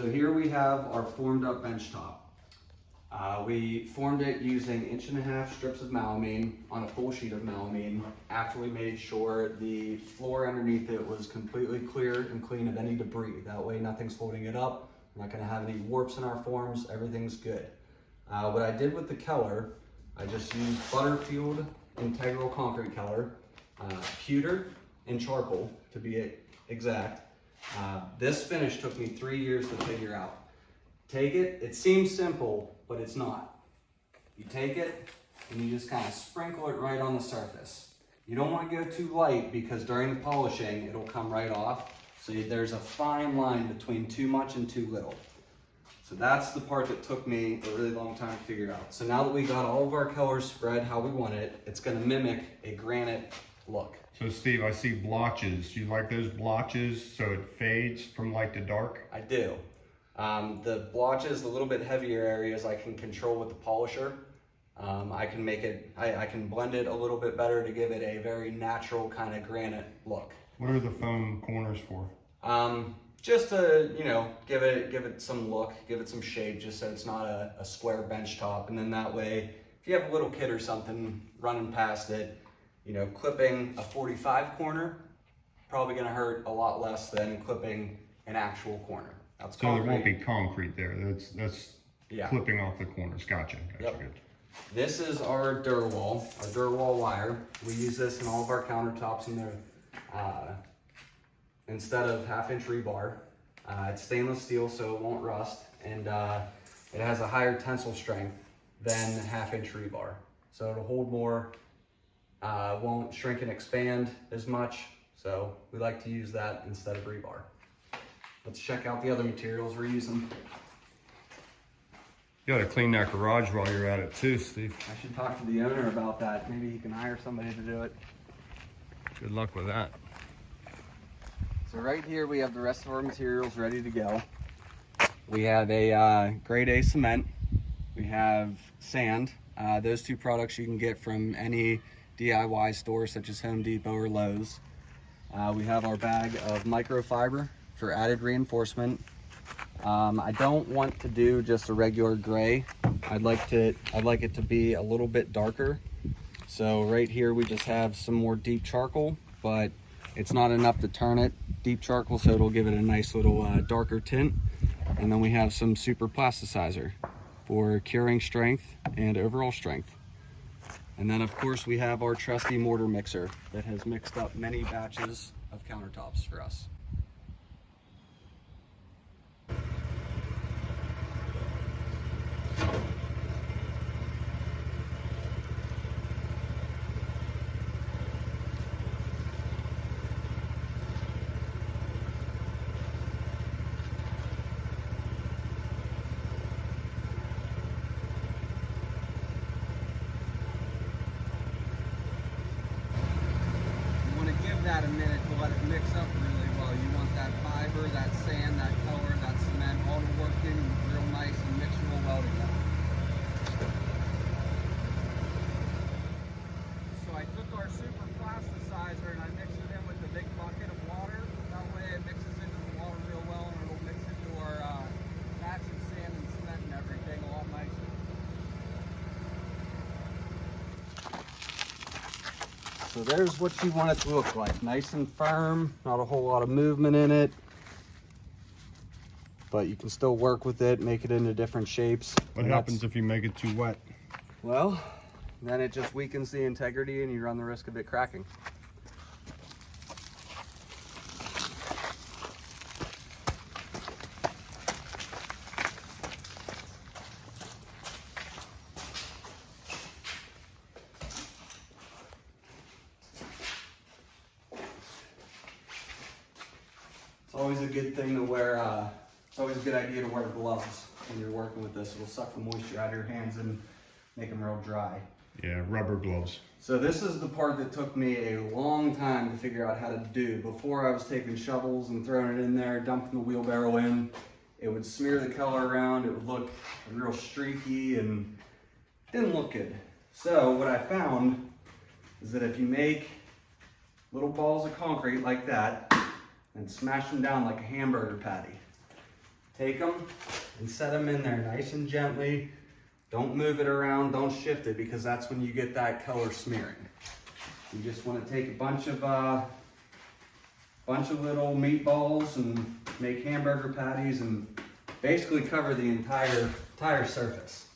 So here we have our formed up bench top. We formed it using 1.5 strips of melamine on a full sheet of melamine after we made sure the floor underneath it was completely clear and clean of any debris. That way nothing's holding it up. We're not gonna have any warps in our forms, everything's good. What I did with the Keller, I just used Butterfield Integral Concrete Keller, pewter and charcoal to be exact. This finish took me 3 years to figure out. Take it, it seems simple, but it's not. You take it and you just kind of sprinkle it right on the surface. You don't want to go too light because during the polishing, it'll come right off. So there's a fine line between too much and too little. So that's the part that took me a really long time to figure out. So now that we got all of our colors spread how we want it, it's going to mimic a granite look. So Steve, I see blotches. Do you like those blotches so it fades from light to dark? I do. The blotches, the little bit heavier areas, I can control with the polisher. I can make it, I can blend it a little bit better to give it a very natural kind of granite look. What are the foam corners for? Just to, you know, give it some look, give it some shape, just so it's not a square bench top. And then that way, if you have a little kid or something running past it, you know, clipping a 45 corner, probably gonna hurt a lot less than clipping an actual corner. That's so there won't be concrete there. That's yeah. Clipping off the corners. Gotcha. Yep. Good. This is our Durwall wire. We use this in all of our countertops in there. Instead of 1/2-inch rebar. It's stainless steel, so it won't rust, and it has a higher tensile strength than 1/2-inch rebar. So it'll hold more, won't shrink and expand as much. So we like to use that instead of rebar. Let's check out the other materials we're using. You gotta clean that garage while you're at it too, Steve. I should talk to the owner about that. Maybe he can hire somebody to do it. Good luck with that. So right here we have the rest of our materials ready to go. We have a grade A cement. We have sand. Those two products you can get from any DIY store such as Home Depot or Lowe's. We have our bag of microfiber for added reinforcement. I don't want to do just a regular gray. I'd like it to be a little bit darker. So right here we just have some more deep charcoal, but it's not enough to turn it deep charcoal, so it'll give it a nice little darker tint. And then we have some super plasticizer for curing strength and overall strength. And then of course we have our trusty mortar mixer that has mixed up many batches of countertops for us. That a minute to let it mix up really well. You want that fiber, that sand, that color, that cement all to work in real nice and mix real well together. So I took our super plasticizer and I mixed it in with the big bucket of water. That way it mixes into the water real well and it'll mix into our batch of sand and cement and everything a lot nicer. So there's what you want it to look like. Nice and firm, not a whole lot of movement in it. But you can still work with it, make it into different shapes. What happens if you make it too wet? Well, then it just weakens the integrity and you run the risk of it cracking. It's always a good thing to wear, it's always a good idea to wear gloves when you're working with this. It'll suck the moisture out of your hands and make them real dry. Yeah, rubber gloves. So this is the part that took me a long time to figure out how to do. Before I was taking shovels and throwing it in there, dumping the wheelbarrow in. It would smear the color around, it would look real streaky and didn't look good. So what I found is that if you make little balls of concrete like that and smash them down like a hamburger patty, take them and set them in there nice and gently. Don't move it around, don't shift it, because that's when you get that color smearing. You just want to take a bunch of little meatballs and make hamburger patties and basically cover the entire surface.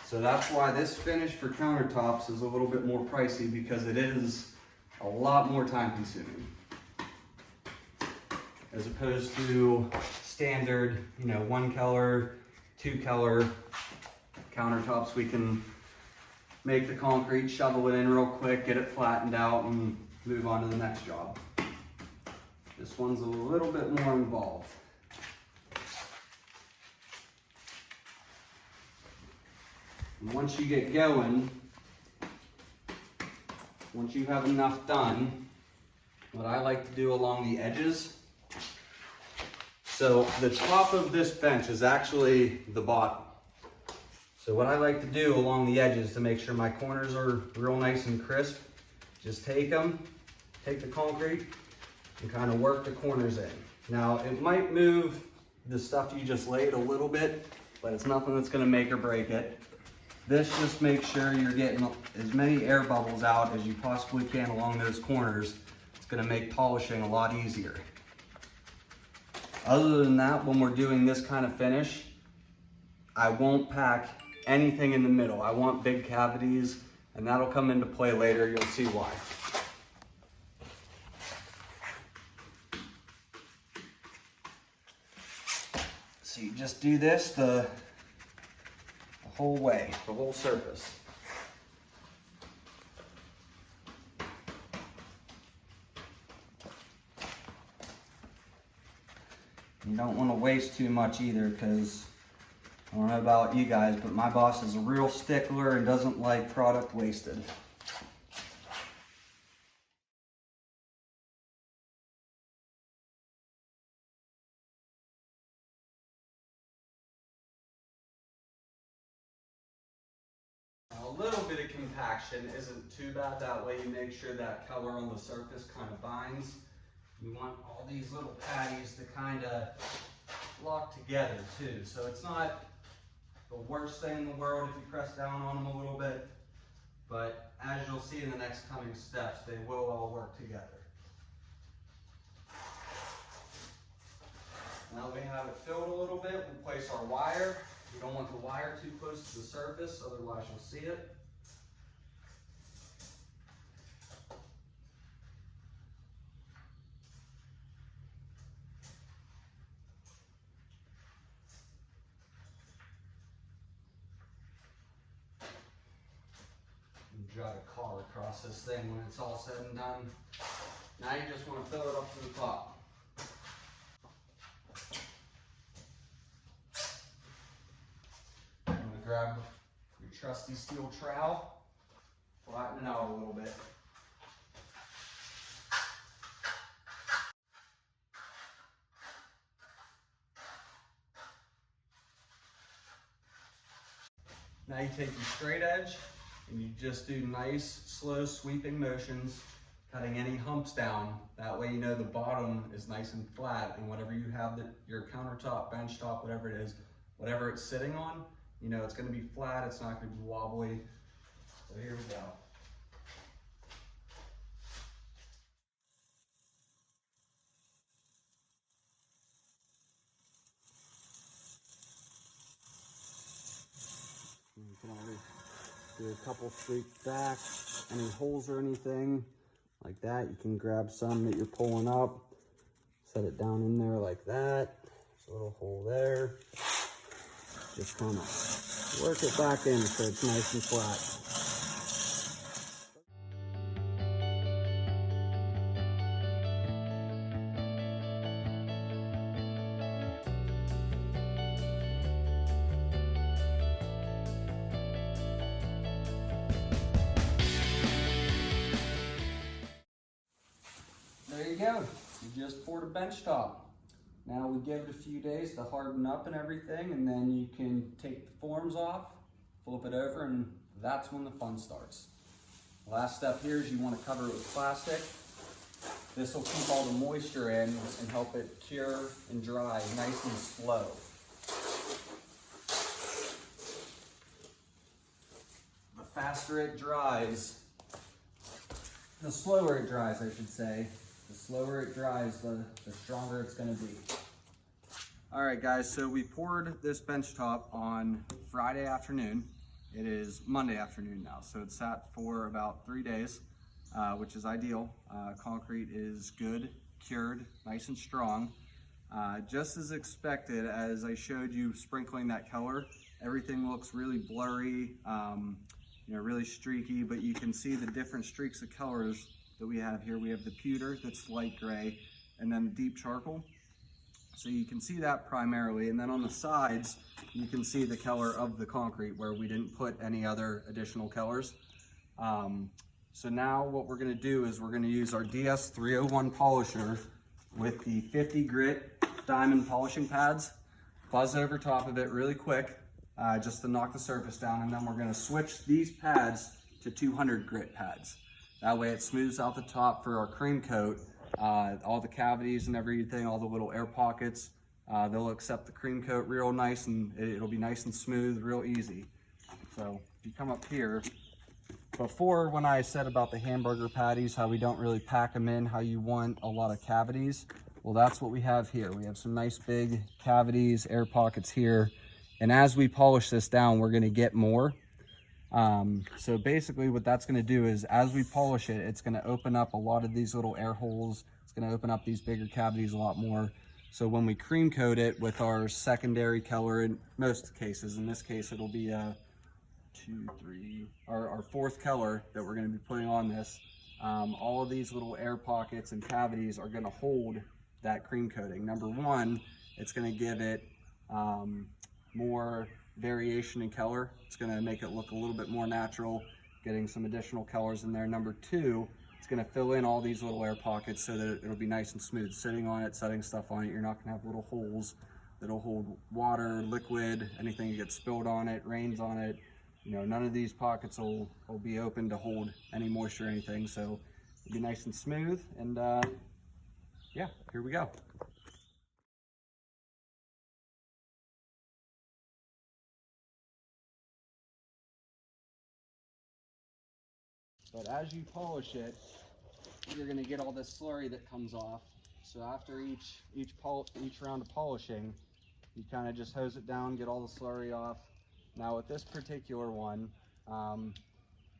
So that's why this finish for countertops is a little bit more pricey, because it is a lot more time consuming. As opposed to standard, you know, 1 color, 2 color countertops. We can make the concrete, shovel it in real quick, get it flattened out, and move on to the next job. This one's a little bit more involved. And once you get going, once you have enough done, what I like to do along the edges, so the top of this bench is actually the bottom. So what I like to do along the edges to make sure my corners are real nice and crisp, just take the concrete and kind of work the corners in. Now it might move the stuff you just laid a little bit, but it's nothing that's gonna make or break it. This just makes sure you're getting as many air bubbles out as you possibly can along those corners. It's gonna make polishing a lot easier. Other than that, when we're doing this kind of finish, I won't pack anything in the middle. I want big cavities, and that'll come into play later. You'll see why. So you just do this the whole way, the whole surface. You don't want to waste too much either, because I don't know about you guys, but my boss is a real stickler and doesn't like product wasted. Now, a little bit of compaction isn't too bad. That way you make sure that color on the surface kind of binds. You want all these little patties to kind of lock together too. So it's not the worst thing in the world if you press down on them a little bit, but as you'll see in the next coming steps, they will all work together. Now that we have it filled a little bit, we'll place our wire. You don't want the wire too close to the surface, otherwise you'll see it. Drive a car across this thing when it's all said and done. Now you just want to fill it up to the top. I'm going to grab your trusty steel trowel, flatten it out a little bit. Now you take your straight edge and you just do nice, slow sweeping motions, cutting any humps down. That way you know the bottom is nice and flat, and whatever you have, your countertop, bench top, whatever it is, whatever it's sitting on, you know it's gonna be flat, it's not gonna be wobbly. So here we go. You can always do a couple streaks back, any holes or anything like that. You can grab some that you're pulling up, set it down in there like that. There's a little hole there. Just kind of work it back in so it's nice and flat. There you go. You just poured a bench top. Now we give it a few days to harden up and everything, and then you can take the forms off, flip it over, and that's when the fun starts. Last step here is you want to cover it with plastic. This will keep all the moisture in and help it cure and dry nice and slow. The faster it dries, the slower it dries, I should say. The slower it dries, the stronger it's gonna be. All right, guys, so we poured this bench top on Friday afternoon. It is Monday afternoon now, so it sat for about 3 days, which is ideal. Concrete is good, cured, nice and strong. Just as expected, as I showed you sprinkling that color, everything looks really blurry, really streaky, but you can see the different streaks of colors that we have here. We have the pewter that's light gray, and then the deep charcoal. So you can see that primarily, and then on the sides, you can see the color of the concrete where we didn't put any other additional colors. So now what we're gonna do is we're gonna use our DS301 polisher with the 50 grit diamond polishing pads, buzz over top of it really quick, just to knock the surface down, and then we're gonna switch these pads to 200 grit pads. That way it smooths out the top for our cream coat. All the cavities and everything, all the little air pockets, they'll accept the cream coat real nice, and it'll be nice and smooth, real easy. So if you come up here, before when I said about the hamburger patties, how we don't really pack them in how you want a lot of cavities, well, that's what we have here. We have some nice big cavities, air pockets here, and as we polish this down, we're gonna get more. So basically what that's going to do is as we polish it, it's going to open up a lot of these little air holes. It's going to open up these bigger cavities a lot more. So when we cream coat it with our secondary color, in most cases, in this case, it'll be our fourth color that we're going to be putting on this. All of these little air pockets and cavities are going to hold that cream coating. Number one, it's going to give it more variation in color. It's going to make it look a little bit more natural, getting some additional colors in there. Number two, it's going to fill in all these little air pockets so that it'll be nice and smooth. Sitting on it, setting stuff on it, you're not going to have little holes that'll hold water, liquid, anything that gets spilled on it, rains on it. None of these pockets will be open to hold any moisture or anything, so it'll be nice and smooth. And yeah, here we go. But as you polish it, you're going to get all this slurry that comes off. So after each round of polishing, you kind of just hose it down, get all the slurry off. Now with this particular one,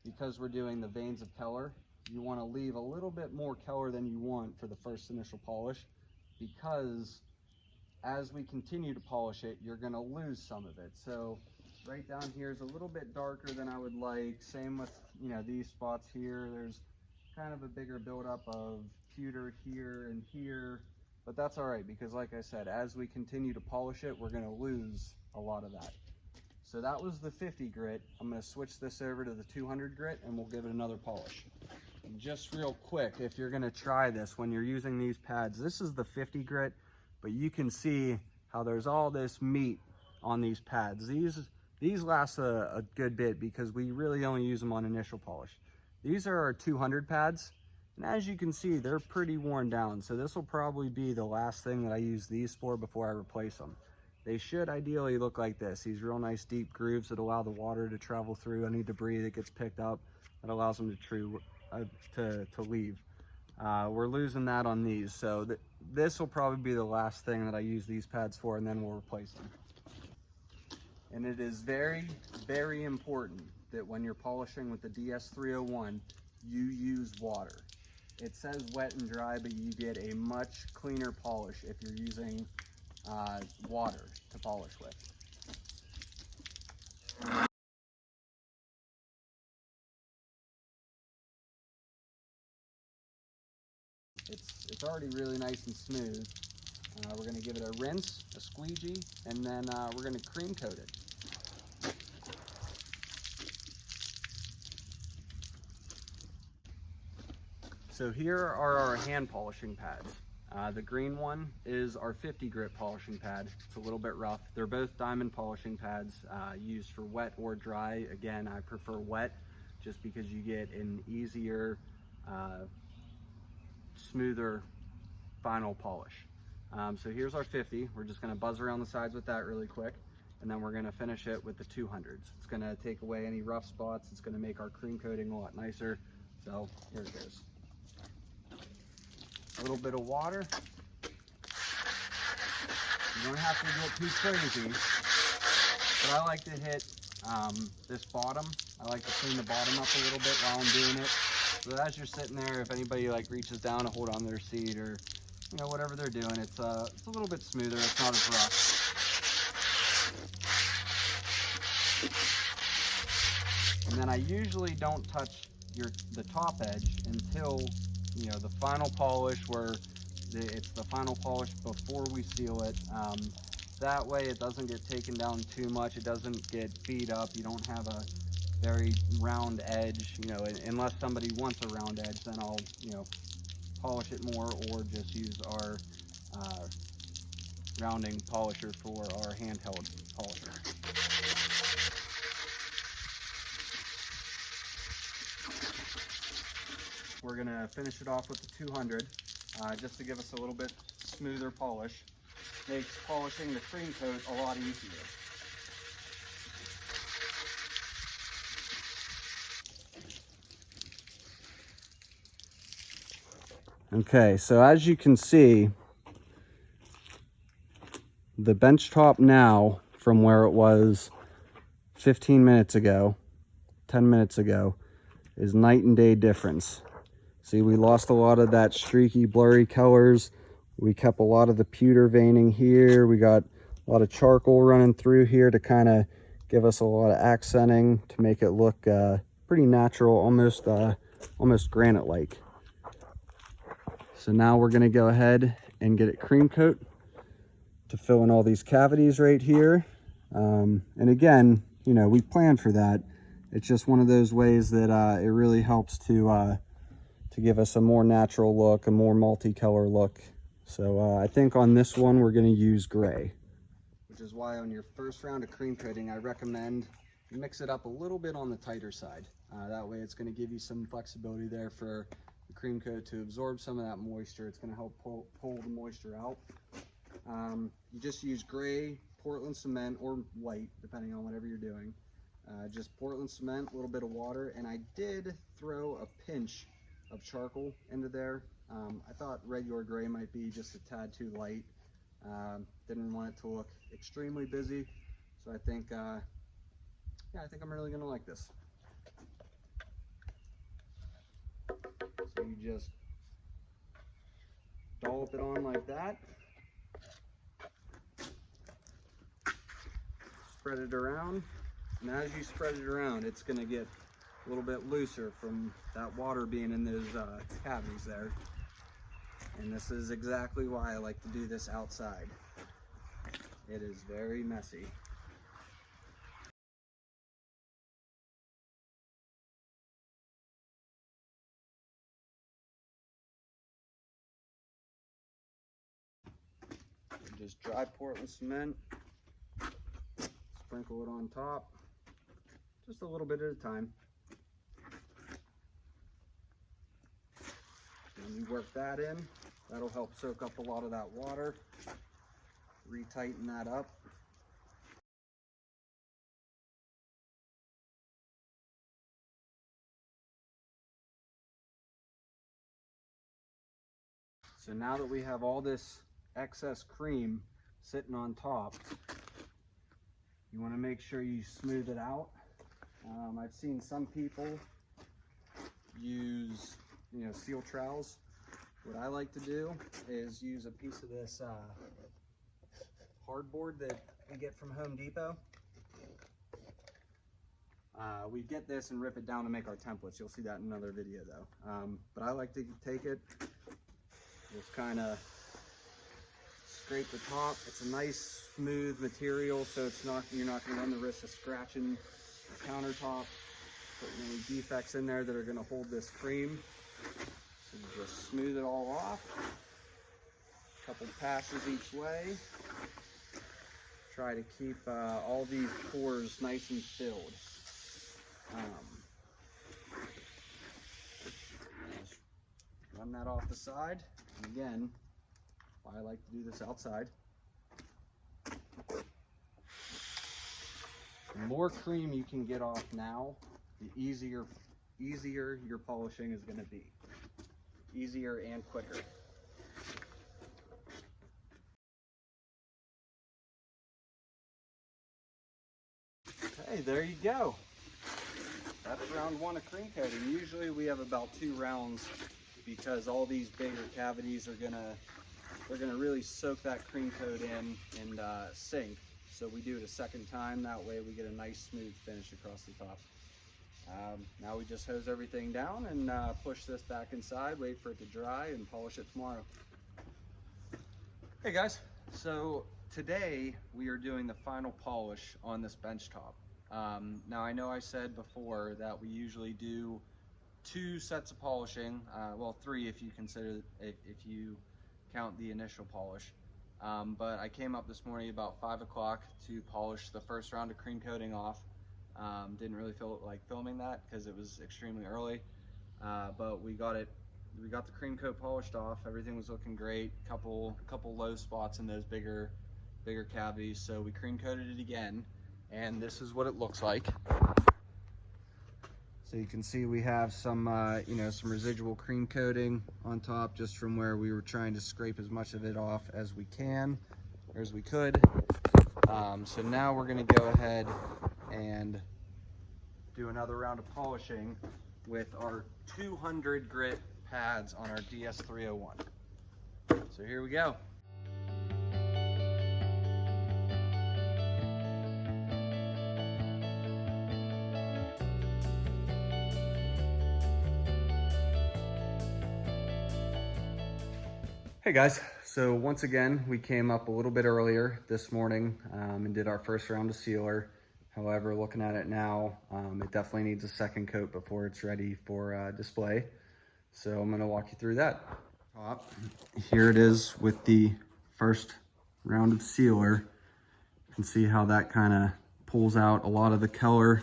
because we're doing the veins of color, you want to leave a little bit more color than you want for the first initial polish, because as we continue to polish it, you're going to lose some of it. So right down here is a little bit darker than I would like. Same with, these spots here. There's kind of a bigger buildup of pewter here and here, but that's all right, because like I said, as we continue to polish it, we're going to lose a lot of that. So that was the 50 grit. I'm going to switch this over to the 200 grit and we'll give it another polish. And just real quick, if you're going to try this when you're using these pads, this is the 50 grit, but you can see how there's all this meat on these pads. These last a good bit because we really only use them on initial polish. These are our 200 pads, and as you can see, they're pretty worn down. So this will probably be the last thing that I use these for before I replace them. They should ideally look like this. These real nice deep grooves that allow the water to travel through any debris that gets picked up. That allows them to leave. We're losing that on these, so this will probably be the last thing that I use these pads for, and then we'll replace them. And it is very, very important that when you're polishing with the DS301, you use water. It says wet and dry, but you get a much cleaner polish if you're using water to polish with. It's already really nice and smooth. We're going to give it a rinse, a squeegee, and then we're going to cream coat it. So here are our hand polishing pads. The green one is our 50 grit polishing pad. It's a little bit rough. They're both diamond polishing pads used for wet or dry. Again, I prefer wet just because you get an easier smoother final polish. So here's our 50. We're just gonna buzz around the sides with that really quick, and then we're gonna finish it with the 200s. It's gonna take away any rough spots. It's gonna make our cream coating a lot nicer. So here it goes. A little bit of water. You don't have to get too crazy, but I like to hit this bottom. I like to clean the bottom up a little bit while I'm doing it. So as you're sitting there, if anybody like reaches down to hold on to their seat or whatever they're doing, it's a little bit smoother. It's not as rough. And then I usually don't touch the top edge until the final polish, where it's the final polish before we seal it. That way it doesn't get taken down too much. It doesn't get beat up. You don't have a very round edge, unless somebody wants a round edge, then I'll, polish it more, or just use our rounding polisher for our handheld polisher. We're gonna finish it off with the 200, just to give us a little bit smoother polish. Makes polishing the cream coat a lot easier. Okay, so as you can see, the bench top now from where it was 15 minutes ago, 10 minutes ago, is night and day difference. See, we lost a lot of that streaky, blurry colors. We kept a lot of the pewter veining here. We got a lot of charcoal running through here to kind of give us a lot of accenting to make it look pretty natural, almost granite-like. So now we're gonna go ahead and get it cream coat to fill in all these cavities right here. And again, we planned for that. It's just one of those ways that it really helps to give us a more natural look, a more multicolor look. So I think on this one, we're gonna use gray. Which is why on your first round of cream coating, I recommend you mix it up a little bit on the tighter side. That way it's gonna give you some flexibility there for the cream coat to absorb some of that moisture. It's gonna help pull the moisture out. You just use gray, Portland cement, or white, depending on whatever you're doing. Just Portland cement, a little bit of water, and I did throw a pinch of charcoal into there. I thought regular gray might be just a tad too light. Didn't want it to look extremely busy, so I think, yeah, I think I'm really gonna like this. So you just dollop it on like that. Spread it around, and as you spread it around, it's gonna get a little bit looser from that water being in those cavities there. And this is exactly why I like to do this outside. It is very messy. Just dry Portland cement, sprinkle it on top, just a little bit at a time. And you work that in. That'll help soak up a lot of that water, retighten that up. So now that we have all this excess cream sitting on top, you want to make sure you smooth it out. I've seen some people use seal trowels. What I like to do is use a piece of this hardboard that we get from Home Depot. We get this and rip it down to make our templates. You'll see that in another video though. But I like to take it, just kind of scrape the top. It's a nice smooth material, so you're not going to run the risk of scratching the countertop, putting any defects in there that are going to hold this cream. So you just smooth it all off. A couple passes each way. Try to keep all these pores nice and filled. Just run that off the side. And again, I like to do this outside. The more cream you can get off now, the easier your polishing is going to be. Easier and quicker. Okay, there you go. That's round one of cream coating. Usually we have about 2 rounds because all these bigger cavities are they're gonna really soak that cream coat in and sink. So we do it a second time. That way we get a nice smooth finish across the top. Now we just hose everything down and push this back inside, wait for it to dry, and polish it tomorrow. Hey guys, so today we are doing the final polish on this bench top. Now I know I said before that we usually do 2 sets of polishing, well 3 if you consider, if you count the initial polish. But I came up this morning about 5 o'clock to polish the first round of cream coating off. Didn't really feel like filming that because it was extremely early, but we got the cream coat polished off. Everything was looking great. Couple low spots in those bigger cavities, so we cream coated it again, and this is what it looks like. So you can see we have some some residual cream coating on top just from where we were trying to scrape as much of it off as we can, or as we could. So now we're going to go ahead and do another round of polishing with our 200 grit pads on our DS301. So here we go. Hey guys, so once again we came up a little bit earlier this morning and did our first round of sealer. However, looking at it now, it definitely needs a second coat before it's ready for display. So I'm going to walk you through that. Here it is with the first round of sealer. You can see how that kind of pulls out a lot of the color.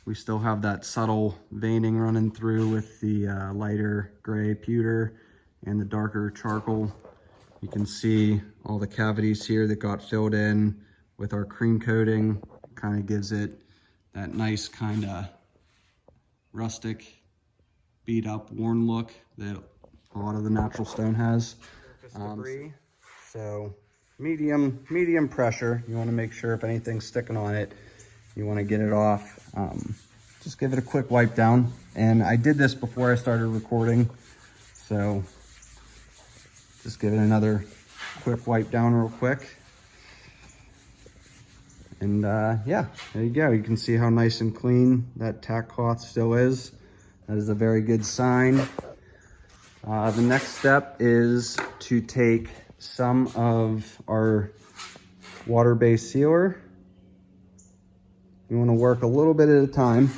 We still have that subtle veining running through with the lighter gray pewter and the darker charcoal. You can see all the cavities here that got filled in with our cream coating. Kind of gives it that nice kind of rustic, beat up, worn look that a lot of the natural stone has. So medium pressure. You want to make sure if anything's sticking on it, you want to get it off. Just give it a quick wipe down. And I did this before I started recording, so just give it another quick wipe down real quick. And yeah, there you go. You can see how nice and clean that tack cloth still is. That is a very good sign. The next step is to take some of our water-based sealer. You want to work a little bit at a time.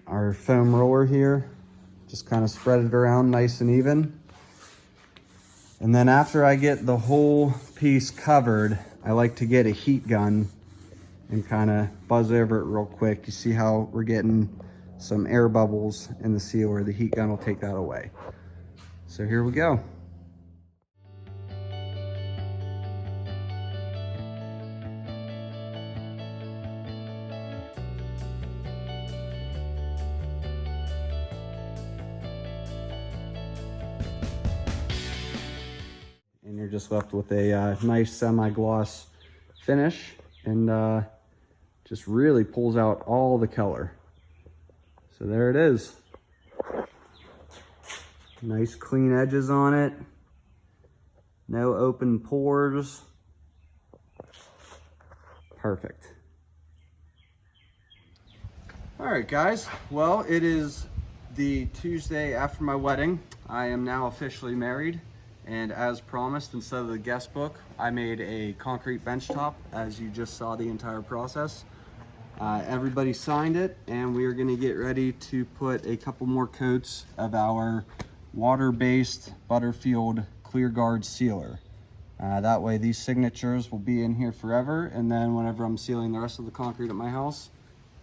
Our foam roller here, just kind of spread it around nice and even. And then after I get the whole piece covered, I like to get a heat gun and kind of buzz over it real quick. You see how we're getting some air bubbles in the sealer. The heat gun will take that away. So here we go. And you're just left with a nice semi-gloss finish, and just really pulls out all the color. So there it is. Nice clean edges on it. No open pores. Perfect. All right, guys. Well, it is the Tuesday after my wedding. I am now officially married. And as promised, instead of the guest book, I made a concrete bench top, as you just saw the entire process. Everybody signed it, and we are gonna get ready to put a couple more coats of our water-based Butterfield ClearGuard sealer. That way these signatures will be in here forever, and then whenever I'm sealing the rest of the concrete at my house,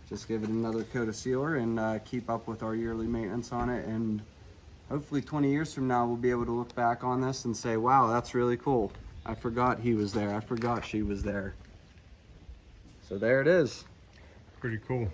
just give it another coat of sealer and keep up with our yearly maintenance on it, and hopefully 20 years from now, we'll be able to look back on this and say, wow, that's really cool. I forgot he was there. I forgot she was there. So there it is. Pretty cool.